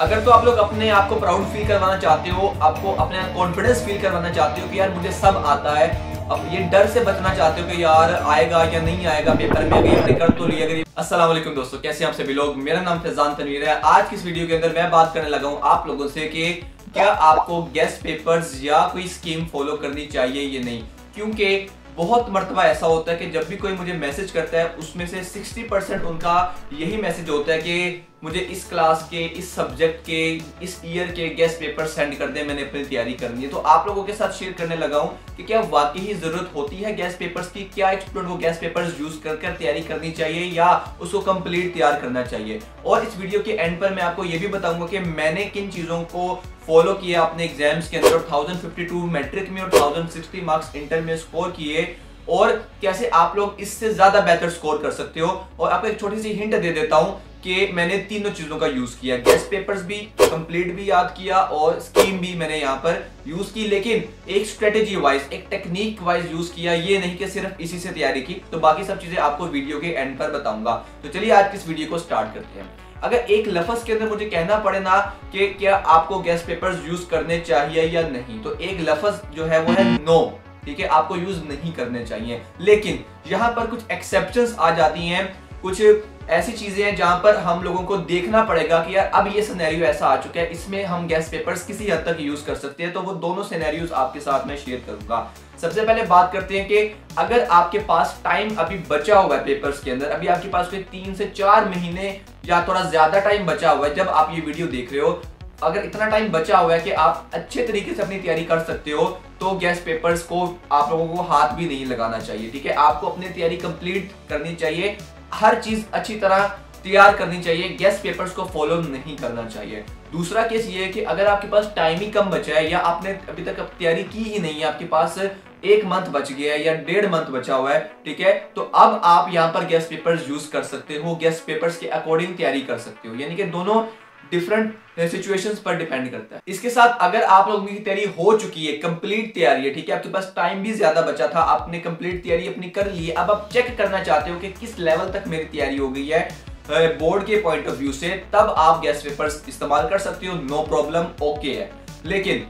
अगर तो आप लोग अपने आप को प्राउड फील करवाना चाहते हो, आपको अपने कॉन्फिडेंस फील करवाना चाहते हो कि यार मुझे सब आता है, अब ये डर से बचना चाहते हो कि यार आएगा या नहीं आएगा पेपर में, अगर हमने कर तो लिया। अगर अस्सलाम वालेकुम दोस्तों, कैसे हैं आप सभी लोग। मेरा नाम फैजान तनवीर है। आज की इस वीडियो के अंदर मैं बात करने लगा हूं आप लोगों से कि क्या आपको गेस्ट पेपर्स या कोई स्कीम फॉलो करनी चाहिए या नहीं। क्योंकि बहुत मर्तबा ऐसा होता है कि जब भी कोई मुझे मैसेज करता है उसमें से 60% उनका यही मैसेज होता है कि मुझे इस क्लास के, इस सब्जेक्ट के, इस ईयर के गेस्ट पेपर सेंड कर दें, मैंने अपनी तैयारी करनी है। तो आप लोगों के साथ शेयर करने लगा हूं कि क्या वाकई ही जरूरत होती है गेस्ट पेपर्स की, क्या एक स्टूडेंट को गेस्ट पेपर्स यूज कर तैयारी करनी चाहिए या उसको कंप्लीट तैयार करना चाहिए। और इस वीडियो के एंड पर मैं आपको ये भी बताऊंगा कि मैंने किन चीजों को फॉलो किया अपने एग्जाम्स के अंदर, 1052 मैट्रिक में और 1060 मार्क्स इंटर में स्कोर किए, और कैसे आप लोग इससे ज्यादा बेहतर स्कोर कर सकते हो। और आपको एक छोटी सी हिंट दे देता हूं कि मैंने तीनों चीजों का यूज किया, गेस्ट पेपर्स भी, कंप्लीट भी याद किया और स्कीम भी मैंने यहाँ पर यूज की, लेकिन एक स्ट्रेटेजी वाइज, एक टेक्निक वाइज यूज किया, ये नहीं कि सिर्फ इसी से तैयारी की। तो बाकी सब चीजें आपको वीडियो के एंड पर बताऊंगा। तो चलिए आज की इस वीडियो को स्टार्ट करते हैं। अगर एक लफ्ज के अंदर मुझे कहना पड़े ना कि क्या आपको गेस्ट पेपर्स यूज करने चाहिए या नहीं, तो एक लफ्ज जो है वो है नो। ठीक है, आपको यूज नहीं करने चाहिए। लेकिन यहाँ पर कुछ एक्सेप्शंस आ जाती हैं, कुछ ऐसी चीजें हैं जहां पर हम लोगों को देखना पड़ेगा कि यार अब ये सिनेरियो ऐसा आ चुका है, इसमें हम गेस्ट पेपर्स किसी हद तक यूज कर सकते हैं। तो वो दोनों सिनेरियोस आपके साथ में शेयर करूंगा। सबसे पहले बात करते हैं कि अगर आपके पास टाइम अभी बचा हुआ है पेपर्स के अंदर, अभी आपके पास कोई 3 से 4 महीने या थोड़ा ज्यादा टाइम बचा हुआ है जब आप ये वीडियो देख रहे हो, अगर इतना टाइम बचा हुआ है कि आप अच्छे तरीके से अपनी तैयारी कर सकते हो, तो गेस्ट पेपर्स को आप लोगों को हाथ भी नहीं लगाना चाहिए। ठीक है, आपको अपनी तैयारी कंप्लीट करनी चाहिए, हर चीज अच्छी तरह तैयार करनी चाहिए, गेस्ट पेपर्स को फॉलो नहीं करना चाहिए। दूसरा केस ये है कि अगर आपके पास टाइम ही कम बचा है या आपने अभी तक तैयारी की ही नहीं है, आपके पास 1 मंथ बच गया है या 1.5 मंथ बचा हुआ है, ठीक है, तो अब आप यहाँ पर गेस्ट पेपर्स यूज कर सकते हो, गेस्ट पेपर्स के अकॉर्डिंग तैयारी कर सकते हो। यानी कि दोनों डिफरेंट सिचुएशंस पर डिपेंड करता है। इसके साथ अगर आप लोगों की तैयारी हो चुकी है, कंप्लीट तैयारी है, ठीक है, आपके पास टाइम भी ज्यादा बचा था, आपने कंप्लीट तैयारी अपनी कर ली है, अब आप चेक करना चाहते हो कि किस लेवल तक मेरी तैयारी हो गई है बोर्ड के पॉइंट ऑफ व्यू से, तब आप गेस्ट पेपर्स इस्तेमाल कर सकते हो, नो प्रॉब्लम, ओके है। लेकिन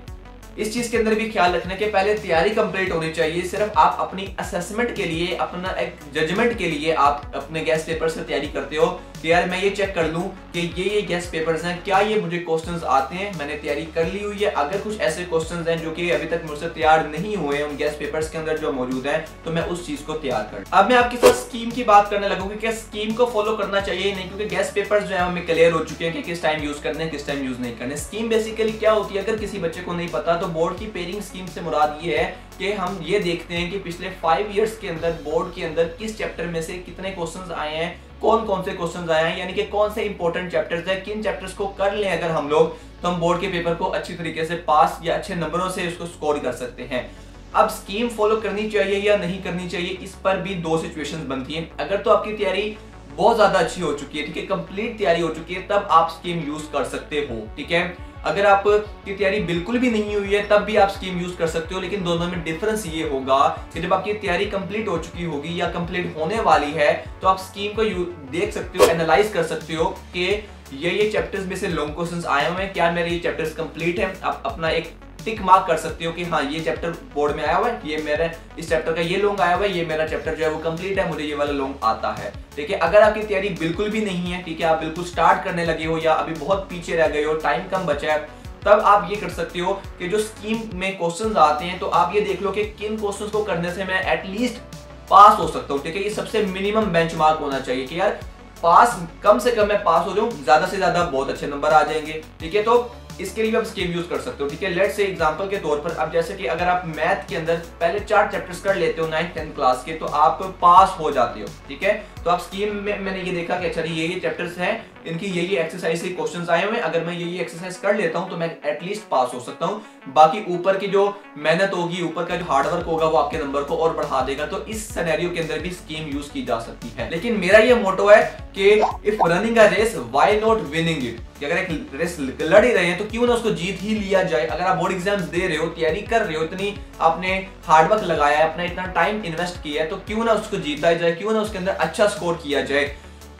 इस चीज के अंदर भी ख्याल रखना कि पहले तैयारी कंप्लीट होनी चाहिए। सिर्फ आप अपनी असेसमेंट के लिए, अपना एक जजमेंट के लिए आप अपने गेस्ट पेपर से तैयारी करते हो कि यार मैं ये चेक कर लूं कि ये गेस्ट पेपर्स हैं, क्या ये मुझे क्वेश्चंस आते हैं, मैंने तैयारी कर ली हुई है। अगर कुछ ऐसे क्वेश्चंस हैं जो कि अभी तक मुझसे तैयार नहीं हुए हैं उन गेस्ट पेपर्स के अंदर जो मौजूद हैं, तो मैं उस चीज को तैयार कर। अब मैं आपके साथ स्कीम की बात करने लगूंगी कि स्कीम को फॉलो करना चाहिए नहीं, क्योंकि गेस्ट पेपर्स जो है हमें क्लियर हो चुके हैं कि किस टाइम यूज करने, किस टाइम यूज नहीं करने। स्कीम बेसिकली क्या होती है, अगर किसी बच्चे को नहीं पता, तो बोर्ड की पेयरिंग स्कीम से मुराद ये है कि हम ये देखते हैं कि पिछले 5 इयर्स के अंदर बोर्ड के अंदर किस चैप्टर में से कितने क्वेश्चंस आए हैं, कौन कौन से क्वेश्चंस आए हैं, यानी कि कौन से इंपॉर्टेंट चैप्टर्स हैं, किन चैप्टर्स को कर लें अगर हम लोग, तो हम बोर्ड के पेपर को अच्छी तरीके से पास या अच्छे नंबरों से उसको स्कोर कर सकते हैं। अब स्कीम फॉलो करनी चाहिए या नहीं करनी चाहिए, इस पर भी 2 सिचुएशंस बनती हैं। अगर तो आपकी तैयारी बहुत ज्यादा अच्छी हो चुकी है, ठीक है, कंप्लीट तैयारी हो चुकी है, तब आप स्कीम यूज कर सकते हो। ठीक है, अगर आपकी तैयारी बिल्कुल भी नहीं हुई है तब भी आप स्कीम यूज कर सकते हो। लेकिन दोनों में डिफरेंस ये होगा कि जब आपकी तैयारी कंप्लीट हो चुकी होगी या कंप्लीट होने वाली है, तो आप स्कीम को देख सकते हो, एनालाइज कर सकते हो कि ये चैप्टर्स में से लॉन्ग क्वेश्चंस आए हुए हैं, क्या मेरे ये चैप्टर्स कंप्लीट है। आप अपना एक टिक मार्क कर सकते हो कि हाँ ये चैप्टर बोर्ड में आया हुआ है, ये मेरा इस चैप्टर का ये लॉन्ग आया हुआ है, ये मेरा चैप्टर जो है वो कंप्लीट है, मुझे ये वाला लॉन्ग आता है। ठीक है, अगर आपकी तैयारी बिल्कुल भी नहीं है, ठीक है, आप बिल्कुल स्टार्ट करने लगे हो या अभी बहुत पीछे रह गए हो, टाइम कम बचा है, तब आप ये कर सकते हो कि जो स्कीम में क्वेश्चंस आते हैं, तो आप ये देख लो कि किन क्वेश्चंस को करने से मैं एटलीस्ट पास हो सकता हूँ। ठीक है, ये सबसे मिनिमम बेंचमार्क होना चाहिए कि यार पास, कम से कम मैं पास हो जाऊं, ज्यादा से ज्यादा बहुत अच्छे नंबर आ जाएंगे। ठीक है, तो इसके लिए आप स्कीम यूज कर सकते हो। ठीक है, लेट्स से एग्जांपल के तौर पर, अब जैसे कि अगर आप मैथ के अंदर पहले 4 चैप्टर्स कर लेते हो 9th 10th क्लास के, तो आप पास हो जाते हो। ठीक है, तो आप स्कीम में मैंने ये देखा कि अच्छा ये चैप्टर्स हैं, इनकी ये एक्सरसाइज के क्वेश्चंस आए हुए हैं, अगर मैं ये एक्सरसाइज कर लेता हूं तो मैं एटलीस्ट पास हो सकता हूं। बाकी ऊपर की जो मेहनत होगी, ऊपर का जो हार्डवर्क होगा, वो आपके नंबर को और बढ़ा देगा। तो इस सिनेरियो के अंदर भी स्कीम यूज की जा सकती है। लेकिन मेरा ये मोटो है कि if running a race why not winning it, कि अगर एक रेस लड़ ही रहे हैं तो क्यों ना उसको जीत ही लिया जाए। अगर आप बोर्ड एग्जाम्स दे रहे हो, तैयारी कर रहे हो, इतनी आपने हार्डवर्क लगाया है, अपना इतना टाइम इन्वेस्ट किया है, तो क्यों ना उसको जीता जाए, क्यों ना उसके अंदर अच्छा स्कोर किया जाए।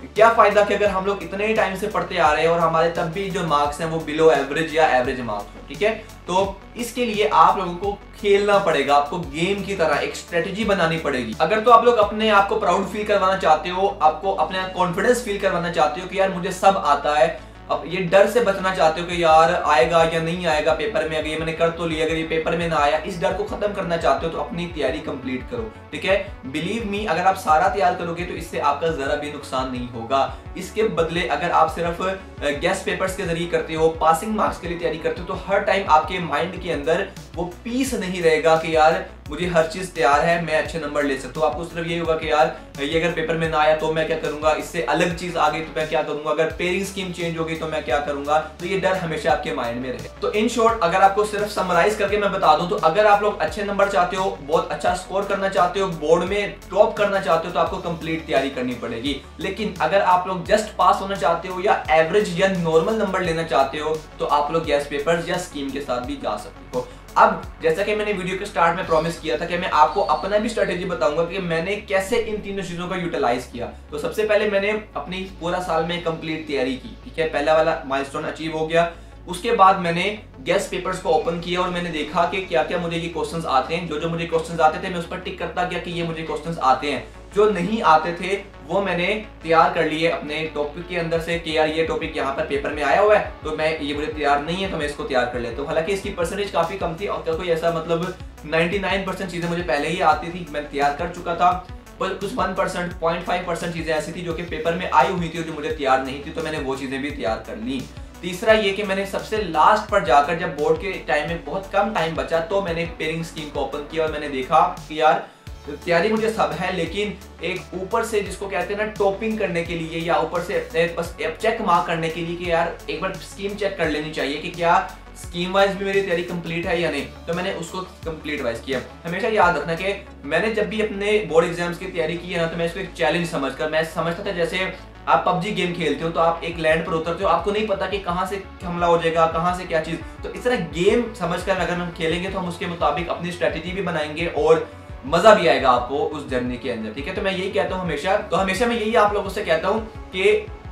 क्या फायदा कि अगर हम लोग इतने ही टाइम से पढ़ते आ रहे हैं और हमारे तब भी जो मार्क्स हैं वो बिलो एवरेज या एवरेज मार्क्स हो, ठीक है। तो इसके लिए आप लोगों को खेलना पड़ेगा, आपको गेम की तरह एक स्ट्रेटेजी बनानी पड़ेगी। अगर तो आप लोग अपने आप को प्राउड फील करवाना चाहते हो, आपको अपने कॉन्फिडेंस फील करवाना चाहते हो कि यार मुझे सब आता है, अब ये डर से बचना चाहते हो कि यार आएगा या नहीं आएगा पेपर में, अगर ये मैंने कर तो लिया, अगर ये पेपर में ना आया, इस डर को खत्म करना चाहते हो तो अपनी तैयारी कंप्लीट करो, ठीक है। बिलीव मी, अगर आप सारा तैयार करोगे तो इससे आपका जरा भी नुकसान नहीं होगा। इसके बदले अगर आप सिर्फ गेस्ट पेपर्स के जरिए करते हो, पासिंग मार्क्स के लिए तैयारी करते हो, तो हर टाइम आपके माइंड के अंदर वो पीस नहीं रहेगा कि यार मुझे हर चीज तैयार है, मैं अच्छे नंबर ले सकता हूँ। आपको सिर्फ ये होगा कि यार ये अगर पेपर में ना आया तो मैं क्या करूंगा, इससे अलग चीज आ गई तो मैं क्या करूंगा, अगर पेयरिंग स्कीम चेंज हो गई तो मैं क्या करूंगा। तो ये डर हमेशा आपके माइंड में रहे। तो इन शॉर्ट अगर आपको सिर्फ समराइज करके मैं बता दूं तो अगर आप लोग अच्छे नंबर चाहते हो, बहुत अच्छा स्कोर करना चाहते हो, बोर्ड में टॉप करना चाहते हो, तो आपको कंप्लीट तैयारी करनी पड़ेगी। लेकिन अगर आप लोग जस्ट पास होना चाहते हो या एवरेज या नॉर्मल नंबर लेना चाहते हो तो आप लोग गेस्ट पेपर्स या स्कीम के साथ भी जा सकते हो। अब जैसा कि मैंने वीडियो के स्टार्ट में प्रॉमिस किया था कि मैं आपको अपना भी स्ट्रेटेजी बताऊंगा कि मैंने कैसे इन तीनों चीजों का यूटिलाइज किया। तो सबसे पहले मैंने अपनी पूरा साल में कंप्लीट तैयारी की, ठीक है, पहला वाला माइलस्टोन अचीव हो गया। उसके बाद मैंने गेस्ट पेपर्स को ओपन किया और मैंने देखा कि क्या क्या मुझे ये क्वेश्चंस आते हैं। जो मुझे क्वेश्चंस आते थे मैं उस पर टिक करता गया कि ये मुझे क्वेश्चंस आते हैं। जो नहीं आते थे वो मैंने तैयार कर लिए अपने टॉपिक के अंदर से कि यार ये टॉपिक यहाँ पर पेपर में आया हुआ है तो मैं ये मुझे तैयार नहीं है तो मैं इसको तैयार कर लेता हूँ। हालांकि इसकी परसेंटेज काफी कम थी और कोई ऐसा मतलब 99% चीजें मुझे पहले ही आती थी, मैं तैयार कर चुका था। पर कुछ 1%, 0.5% चीजें ऐसी थी जो कि पेपर में आई हुई थी और जो मुझे तैयार नहीं थी, तो मैंने वो चीजें भी तैयार कर ली। तीसरा ये कि मैंने सबसे लास्ट पर जाकर जब बोर्ड के टाइम में बहुत कम टाइम बचा तो मैंने पेयरिंग स्कीम को ओपन किया और मैंने देखा कि यार तैयारी मुझे सब है, लेकिन एक ऊपर से जिसको कहते हैं ना टॉपिंग करने के लिए या ऊपर से बस चेक मार्क करने के लिए कि यार एक बार स्कीम चेक कर लेनी चाहिए कि क्या स्कीम वाइज भी मेरी तैयारी कंप्लीट है या नहीं, तो मैंने उसको कंप्लीट वाइज किया। हमेशा याद रखना कि मैंने जब भी अपने बोर्ड एग्जाम्स की तैयारी की है ना तो मैं इसको एक चैलेंज समझकर, मैं समझता था जैसे आप पबजी गेम खेलते हो तो आप एक लैंड पर उतरते हो, आपको नहीं पता कि कहां से हमला हो जाएगा, कहां से क्या चीज, तो इस तरह गेम समझकर अगर हम खेलेंगे तो हम उसके मुताबिक अपनी स्ट्रेटेजी भी बनाएंगे और मजा भी आएगा आपको उस जर्नी के अंदर, ठीक है। तो मैं यही कहता हूँ हमेशा मैं यही आप लोगों से कहता हूँ कि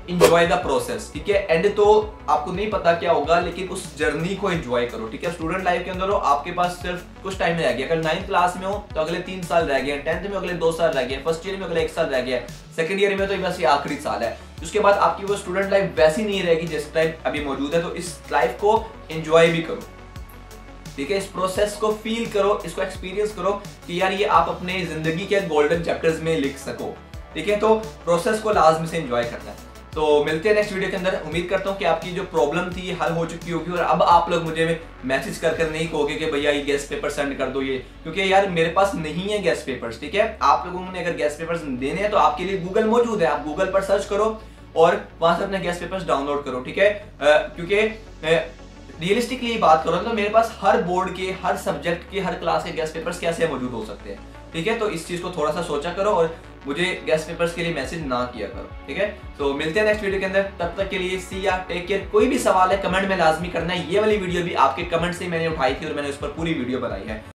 एंजॉय द प्रोसेस, ठीक है। एंड तो आपको नहीं पता क्या होगा लेकिन उस जर्नी को एंजॉय करो, ठीक है। स्टूडेंट लाइफ के अंदर हो, आपके पास सिर्फ कुछ टाइम रह गया। अगर 9th क्लास में हो तो अगले 3 साल रह गए, 10th में अगले 2 साल रह गए, फर्स्ट ईयर में अगले 1 साल रह गया, सेकंड ईयर में तो बस ये आखिरी साल है। उसके बाद आपकी वो स्टूडेंट लाइफ वैसी नहीं रहेगी जिस टाइम अभी मौजूद है। तो इस लाइफ को एंजॉय भी करो, ठीक है। इस प्रोसेस को फील करो, इसको एक्सपीरियंस करो कि यार ये आप अपने जिंदगी के गोल्डन चैप्टर्स में लिख सको, ठीक है। तो प्रोसेस को लाजमी से एंजॉय करना है। तो मिलते हैं नेक्स्ट वीडियो के अंदर। उम्मीद करता हूँ कि आपकी जो प्रॉब्लम थी हल हो चुकी होगी और अब आप लोग मुझे मैसेज कर नहीं कहोगे कि भैया ये गेस्ट पेपर सेंड कर दो ये, क्योंकि यार मेरे पास नहीं है गेस्ट पेपर्स, ठीक है। आप लोगों ने अगर गेस्ट पेपर्स देने हैं तो आपके लिए गूगल मौजूद है, आप गूगल पर सर्च करो और वहां से अपने गेस्ट पेपर्स डाउनलोड करो, ठीक है। क्योंकि रियलिस्टिकली बात करो तो मेरे पास हर बोर्ड के, हर सब्जेक्ट के, हर क्लास के गेस्ट पेपर्स कैसे मौजूद हो सकते हैं, ठीक है। तो इस चीज को थोड़ा सा सोचा करो और मुझे गेस्ट पेपर्स के लिए मैसेज ना किया करो, ठीक है। तो मिलते हैं नेक्स्ट वीडियो के अंदर, तब तक के लिए सी या टेक केयर। कोई भी सवाल है कमेंट में लाजमी करना है। ये वाली वीडियो भी आपके कमेंट से मैंने उठाई थी और मैंने उस पर पूरी वीडियो बनाई है।